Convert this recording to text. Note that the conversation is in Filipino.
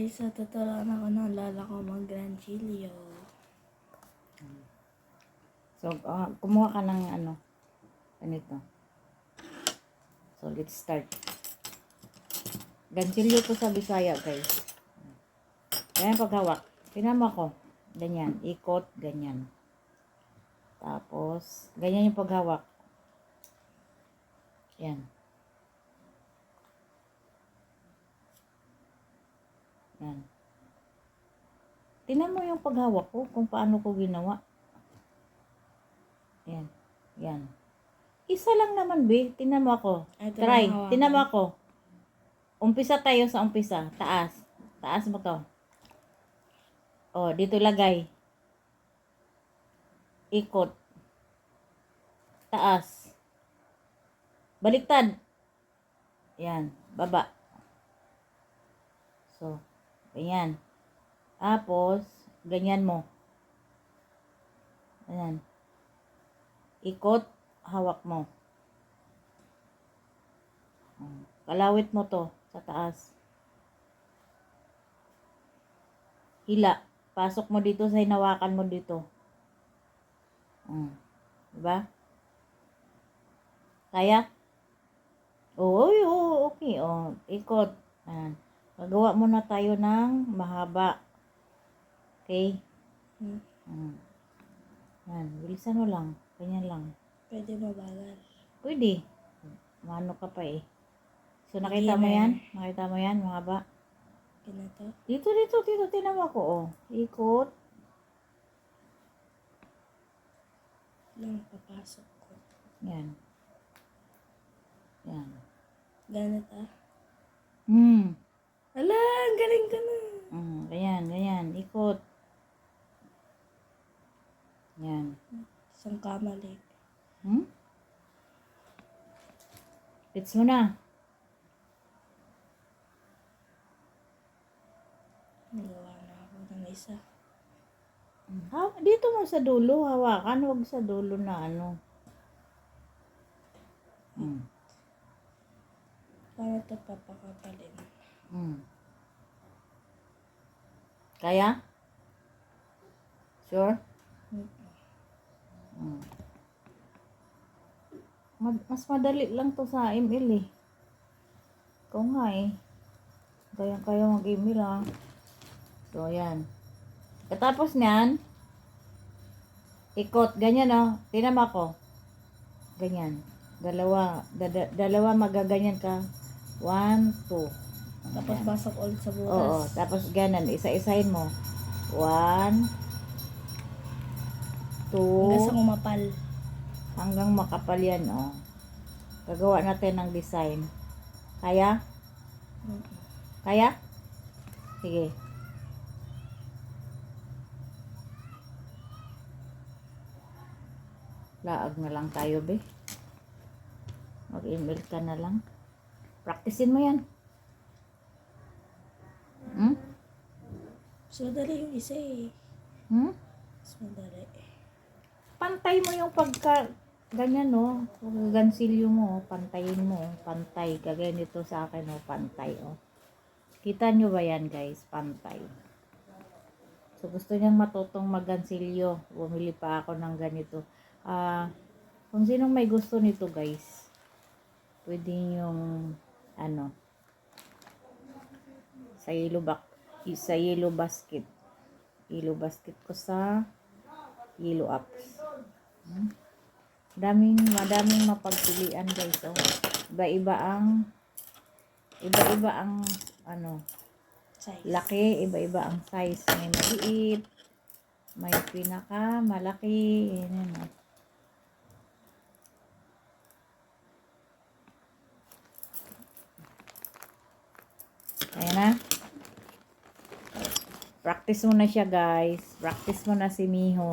guys, sa tuturuan ako ng lola ko mag-Grand Chilio. So, kumuha ka ng ganito. So, let's start. Ganchilyo to sa Bisaya, guys. Ganyan paghawak. Pinama ko. Ganyan. Ikot, ganyan. Tapos, ganyan yung paghawak. Yan. Yan. Tingnan mo yung paghawak ko kung paano ko ginawa. Yan. Yan. Isa lang naman, be. Tingnan mo ako. Try. Tingnan mo ako. Umpisa tayo sa umpisa. Taas. Taas mo to. Oh, dito lagay. Ikot. Taas. Baliktad. Yan. Baba. So, ganyan. Tapos, ganyan mo. Ayan. Ikot, hawak mo. Kalawit mo to sa taas. Hila. Pasok mo dito sa hinawakan mo dito. Diba? Kaya? Oo, okay. Ikot. Ayan. Gagawa muna tayo ng mahaba. Okay? Yan. Bilisan mo lang. Ganyan lang. Pwede mabagal. Pwede. Mano ka pa eh. So, nakita mo yan? Nakita mo yan? Mahaba. Ganito? Dito. Tinawa ko, Ikot. Lang papasok ko. Yan. Yan. Ganito? Ala, ang galing ka na. Ganyan. Ikot. Yan. Isang kamali. Pits mo na. Nagawa na ako ng isa. Dito mo sa dulo, hawakan. Huwag sa dulo na Paano ito papakapalin? Kaya? Sure? Mas madali lang to sa email eh. Ikaw nga eh. Kaya mag-email So, ayan. Katapos niyan, ikot. Ganyan Tinama ko. Ganyan. Dalawa magaganyan ka. 1, 2. Tapos pasok ulit sa butas. Oo. Tapos ganyan. Isa-isahin mo. 1, 2. Hanggang sa umapal. Hanggang makapal yan, Gagawa natin ng design. Kaya? Kaya? Sige. Laag na lang tayo, be. Mag-email ka na lang. Practicein mo yan. So, madali yung isa eh. So, madali. Pantay mo yung ganyan, Gansilyo mo, pantayin mo, pantay. Kagaya nito sa akin, pantay, Kita nyo ba yan, guys? Pantay. So, gusto niyang matutong maggansilyo. Bumili pa ako ng ganito. Kung sinong may gusto nito, guys, pwede yung, sa yellow basket. Yellow basket ko sa yellow apps. Madaming mapagpilian, guys. Iba-iba ang Size. laki, iba-iba ang size. May maliit, may pinaka malaki. Yan. Ayan na. Practice mo na siya, guys. Practice mo na si Miho.